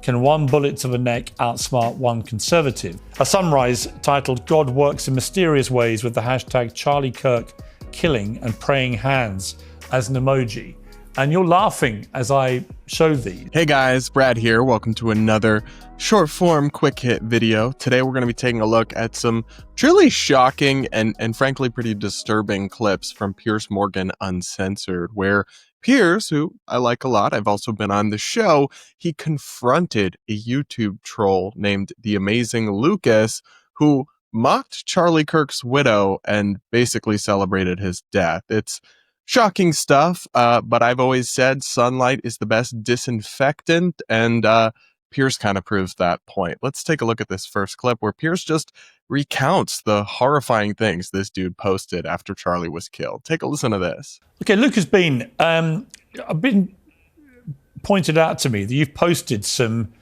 Can one bullet to the neck outsmart one conservative? A sunrise titled God Works in Mysterious Ways with the hashtag Charlie Kirk killing and praying hands as an emoji. And you're laughing as I show these. Hey guys, Brad here. Welcome to another short form quick hit video. Today we're going to be taking a look at some truly shocking and frankly pretty disturbing clips from Piers Morgan Uncensored, where Piers, who I like a lot, I've also been on the show, he confronted a YouTube troll named The Amazing Lucas, who mocked Charlie Kirk's widow and basically celebrated his death. It's shocking stuff, but I've always said sunlight is the best disinfectant, and Piers kind of proves that point. Let's take a look at this first clip where Piers just recounts the horrifying things this dude posted after Charlie was killed. Take a listen to this. Okay, Luke has been, I've been pointed out to me that you've posted some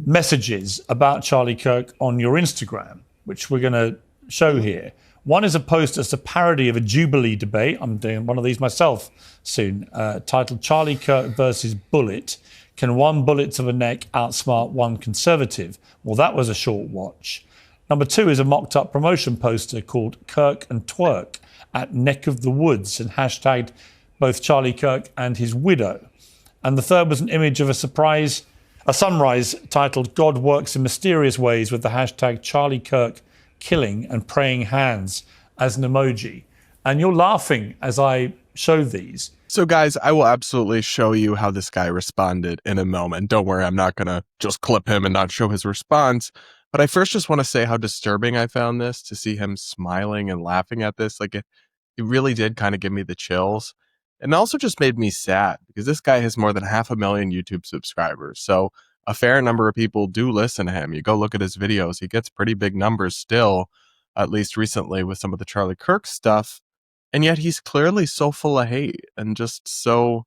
messages about Charlie Kirk on your Instagram, which we're going to show here. One is a post that's a parody of a Jubilee debate. I'm doing one of these myself soon, titled Charlie Kirk versus Bullet. Can one bullet to the neck outsmart one conservative? Well, that was a short watch. Number two is a mocked up promotion poster called Kirk and Twerk at Neck of the Woods and hashtagged both Charlie Kirk and his widow. And the third was an image of a sunrise titled God Works in Mysterious Ways with the hashtag Charlie Kirk killing and praying hands as an emoji. And you're laughing as I show these. So guys, I will absolutely show you how this guy responded in a moment. Don't worry, I'm not going to just clip him and not show his response. But I first just want to say how disturbing I found this, to see him smiling and laughing at this. Like, it really did kind of give me the chills. And also just made me sad, because this guy has more than 500,000 YouTube subscribers. So a fair number of people do listen to him. You go look at his videos, he gets pretty big numbers still, at least recently with some of the Charlie Kirk stuff. And yet he's clearly so full of hate and just so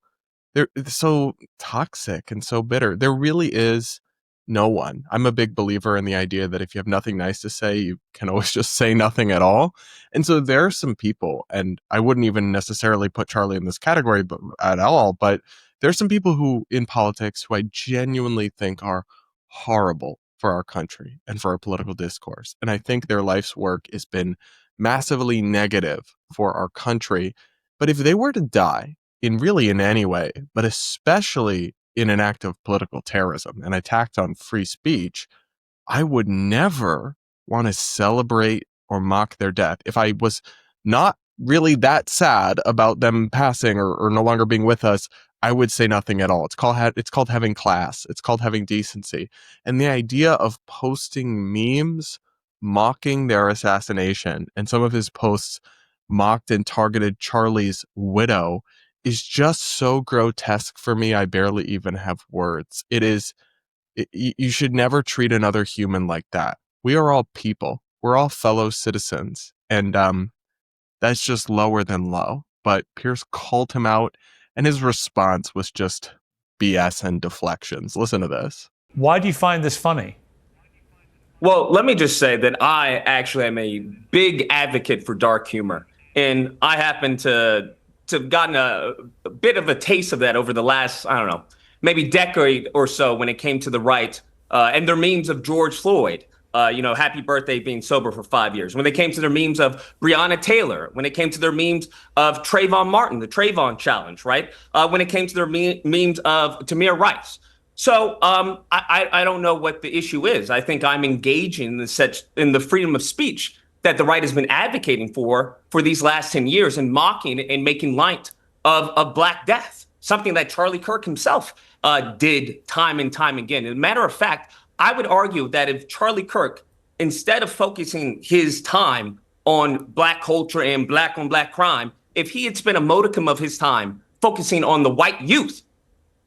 toxic and so bitter. There really is no one. I'm a big believer in the idea that if you have nothing nice to say, you can always just say nothing at all. And so there are some people, and I wouldn't even necessarily put Charlie in this category at all, but there's some people who in politics who I genuinely think are horrible for our country and for our political discourse. And I think their life's work has been massively negative for our country. But if they were to die in any way, but especially in an act of political terrorism and attacked on free speech, I would never want to celebrate or mock their death. If I was not really that sad about them passing or no longer being with us, I would say nothing at all. It's called having class. It's called having decency. And the idea of posting memes mocking their assassination, and some of his posts mocked and targeted Charlie's widow, is just so grotesque for me. I barely even have words. You should never treat another human like that. We are all people. We're all fellow citizens. And that's just lower than low. But Piers called him out, and his response was just BS and deflections. Listen to this. Why do you find this funny? Well, let me just say that I actually am a big advocate for dark humor. And I happen to have gotten a bit of a taste of that over the last, I don't know, maybe decade or so when it came to the right and their memes of George Floyd. Happy birthday being sober for 5 years. When they came to their memes of Breonna Taylor, when it came to their memes of Trayvon Martin, the Trayvon challenge, right? When it came to their memes of Tamir Rice. So I don't know what the issue is. I think I'm engaging in the freedom of speech that the right has been advocating for these last 10 years, and mocking and making light of Black death, something that Charlie Kirk himself did time and time again. As a matter of fact, I would argue that if Charlie Kirk, instead of focusing his time on Black culture and Black on Black crime, if he had spent a modicum of his time focusing on the white youth,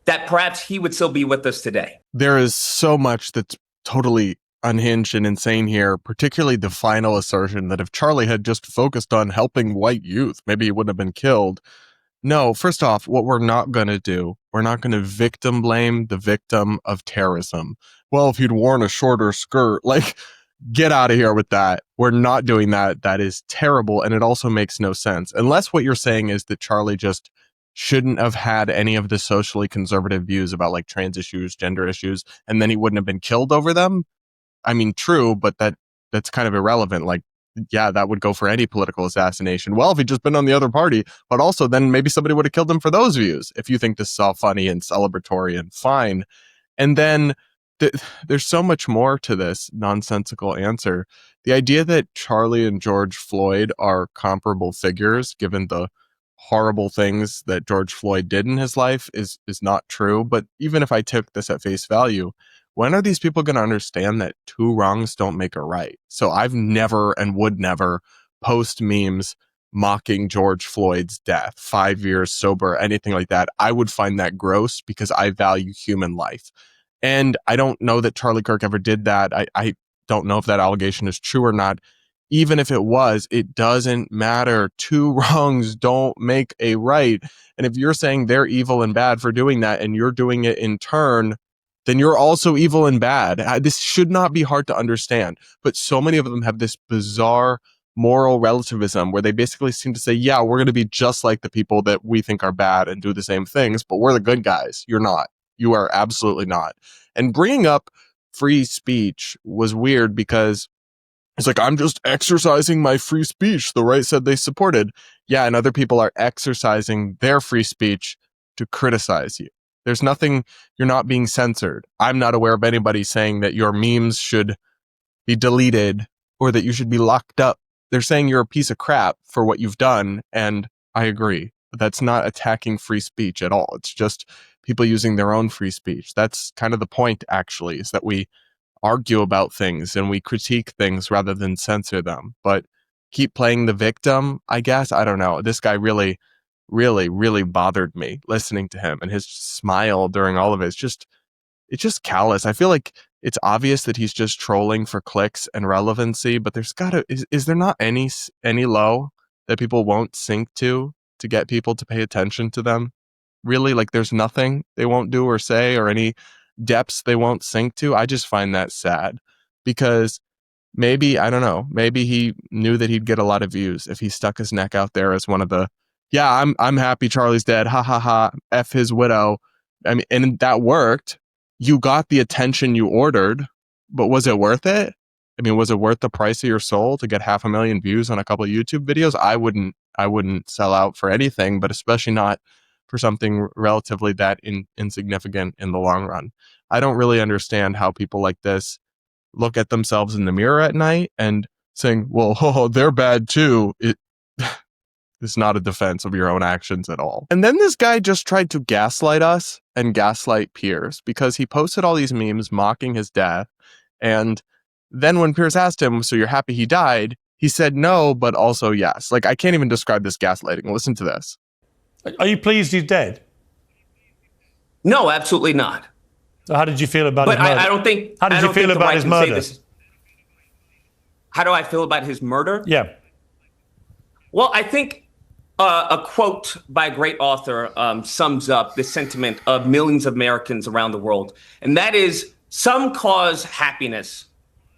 that perhaps he would still be with us today. There is so much that's totally unhinged and insane here, particularly the final assertion that if Charlie had just focused on helping white youth, maybe he wouldn't have been killed. No, first off, what we're not going to do, we're not going to victim blame the victim of terrorism. Well, if he'd worn a shorter skirt, get out of here with that. We're not doing that. That is terrible. And it also makes no sense. Unless what you're saying is that Charlie just shouldn't have had any of the socially conservative views about like trans issues, gender issues, and then he wouldn't have been killed over them. I mean, true, but that's kind of irrelevant. Like, yeah, that would go for any political assassination. Well, if he'd just been on the other party, but also then maybe somebody would have killed him for those views. If you think this is all funny and celebratory and fine. And then there's so much more to this nonsensical answer. The idea that Charlie and George Floyd are comparable figures, given the horrible things that George Floyd did in his life, is not true. But even if I took this at face value, when are these people going to understand that two wrongs don't make a right? So I've never and would never post memes mocking George Floyd's death, 5 years sober, anything like that. I would find that gross because I value human life. And I don't know that Charlie Kirk ever did that. I don't know if that allegation is true or not. Even if it was, it doesn't matter. Two wrongs don't make a right. And if you're saying they're evil and bad for doing that and you're doing it in turn, then you're also evil and bad. This should not be hard to understand. But so many of them have this bizarre moral relativism where they basically seem to say, yeah, we're going to be just like the people that we think are bad and do the same things, but we're the good guys. You're not. You are absolutely not. And bringing up free speech was weird because it's like, I'm just exercising my free speech the right said they supported. Yeah, and other people are exercising their free speech to criticize you. There's nothing, you're not being censored. I'm not aware of anybody saying that your memes should be deleted or that you should be locked up. They're saying you're a piece of crap for what you've done, and I agree. But that's not attacking free speech at all. It's just people using their own free speech. That's kind of the point, actually, is that we argue about things and we critique things rather than censor them. But keep playing the victim, I guess. I don't know. This guy really bothered me listening to him, and his smile during all of it. It's just callous. I feel like it's obvious that he's just trolling for clicks and relevancy, but there's gotta, is there not any low that people won't sink to get people to pay attention to them? Really? Like there's nothing they won't do or say or any depths they won't sink to? I just find that sad because maybe, I don't know, maybe he knew that he'd get a lot of views if he stuck his neck out there as one of the, yeah, I'm happy Charlie's dead, ha ha ha, F his widow. I mean, and that worked. You got the attention you ordered, but was it worth it? I mean, was it worth the price of your soul to get 500,000 views on a couple of YouTube videos? I wouldn't sell out for anything, but especially not for something relatively that insignificant in the long run. I don't really understand how people like this look at themselves in the mirror at night and saying, well, they're bad too. It's not a defense of your own actions at all. And then this guy just tried to gaslight us and gaslight Piers because he posted all these memes mocking his death. And then when Piers asked him, so you're happy he died? He said no, but also yes. Like, I can't even describe this gaslighting. Listen to this. Are you pleased he's dead? No, absolutely not. So how did you feel about his murder? I don't think. How did you feel about his murder? How do I feel about his murder? Yeah. Well, I think a quote by a great author sums up the sentiment of millions of Americans around the world. And that is, some cause happiness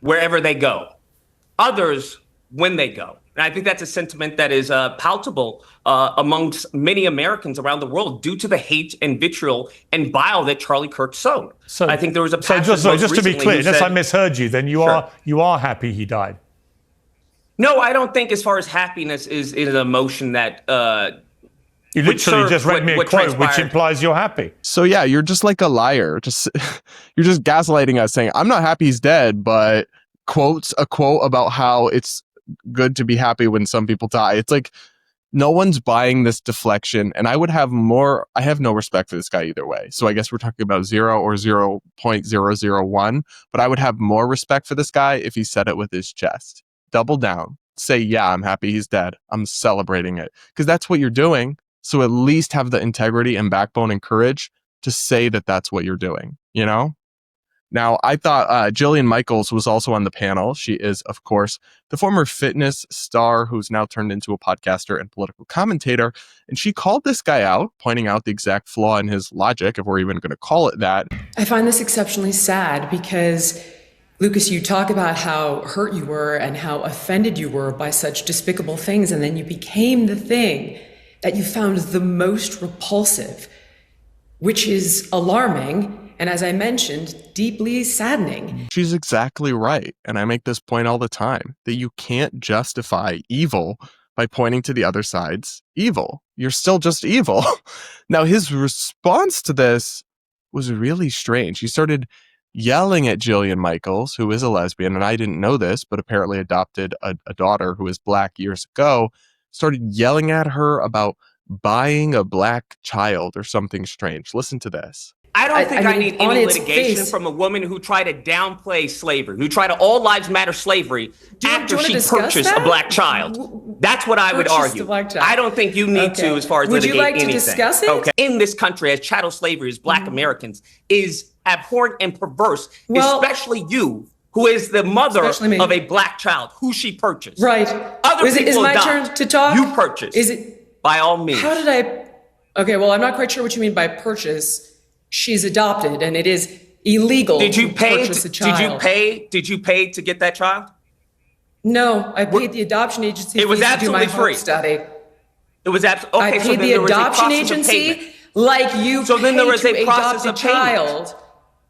wherever they go, others when they go. And I think that's a sentiment that is palpable amongst many Americans around the world due to the hate and vitriol and bile that Charlie Kirk sowed. So I think there was a pastor just to be clear, unless I misheard you, then you are happy he died. No, I don't think as far as happiness is an emotion that you literally just read me a quote which implies you're happy. So yeah, you're just like a liar. You're just gaslighting us, saying I'm not happy he's dead, but quotes a quote about how it's good to be happy when some people die. It's like no one's buying this deflection, and I have no respect for this guy either way. So I guess we're talking about 0 or 0.001, but I would have more respect for this guy if he said it with his chest. Double down. Say, yeah, I'm happy he's dead. I'm celebrating it. Because that's what you're doing. So at least have the integrity and backbone and courage to say that that's what you're doing, you know? Now, I thought Jillian Michaels was also on the panel. She is, of course, the former fitness star who's now turned into a podcaster and political commentator. And she called this guy out, pointing out the exact flaw in his logic, if we're even going to call it that. I find this exceptionally sad because, Lucas, you talk about how hurt you were and how offended you were by such despicable things, and then you became the thing that you found the most repulsive, which is alarming and, as I mentioned, deeply saddening. She's exactly right. And I make this point all the time, that you can't justify evil by pointing to the other side's evil. You're still just evil. Now, his response to this was really strange. He started yelling at Jillian Michaels, who is a lesbian, and I didn't know this, but apparently adopted a daughter who is Black years ago, started yelling at her about buying a Black child or something strange. Listen to this. I don't think I need any litigation from a woman who tried to downplay slavery, who tried to all lives matter slavery after she purchased a Black child. That's what I would argue. I don't think you need to, as far as litigate anything. Would you like to discuss it? Okay. In this country, as chattel slavery as Black Americans is abhorrent and perverse, especially you, who is the mother of a Black child, who she purchased. Right. Other people is my turn to talk? You purchased. Is it? By all means. How did I? Okay, well, I'm not quite sure what you mean by purchase. She's adopted, and it is illegal to purchase a child. Did you pay to get that child? No, I paid the adoption agency. It was absolutely free. Study. It was absolutely okay. I paid the adoption agency like you. So then there was a process of child.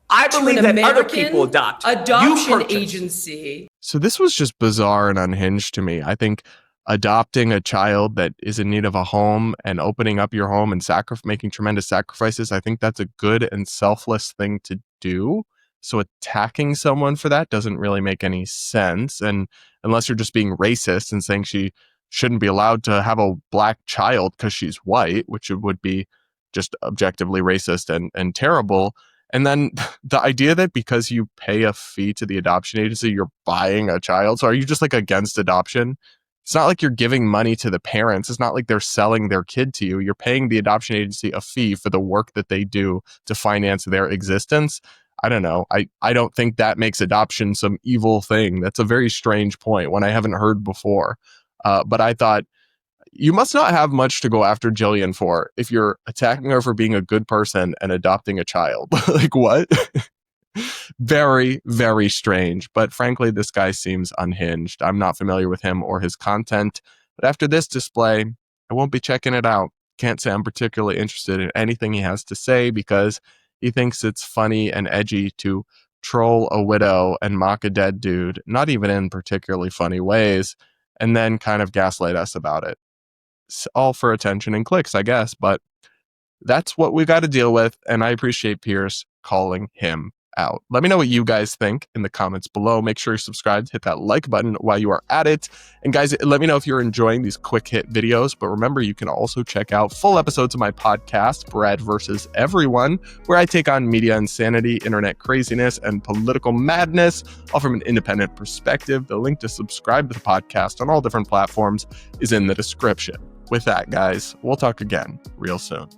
I believe that other people adopt. Adoption agency. So this was just bizarre and unhinged to me. I think adopting a child that is in need of a home and opening up your home and making tremendous sacrifices, I think that's a good and selfless thing to do. So attacking someone for that doesn't really make any sense. And unless you're just being racist and saying she shouldn't be allowed to have a Black child because she's white, which would be just objectively racist and terrible. And then the idea that because you pay a fee to the adoption agency, you're buying a child. So are you just like against adoption? It's not like you're giving money to the parents. It's not like they're selling their kid to you. You're paying the adoption agency a fee for the work that they do to finance their existence. I don't know. I don't think that makes adoption some evil thing. That's a very strange point, one I haven't heard before. But I thought, you must not have much to go after Jillian for if you're attacking her for being a good person and adopting a child. Like, what? Very, very strange. But frankly, this guy seems unhinged. I'm not familiar with him or his content. But after this display, I won't be checking it out. Can't say I'm particularly interested in anything he has to say because he thinks it's funny and edgy to troll a widow and mock a dead dude, not even in particularly funny ways, and then kind of gaslight us about it. It's all for attention and clicks, I guess, but that's what we got to deal with, and I appreciate Piers calling him out. Let me know what you guys think in the comments below. Make sure you're subscribed, hit that like button while you are at it. And guys, let me know if you're enjoying these quick hit videos. But remember, you can also check out full episodes of my podcast, Brad vs. Everyone, where I take on media insanity, internet craziness, and political madness, all from an independent perspective. The link to subscribe to the podcast on all different platforms is in the description. With that, guys, we'll talk again real soon.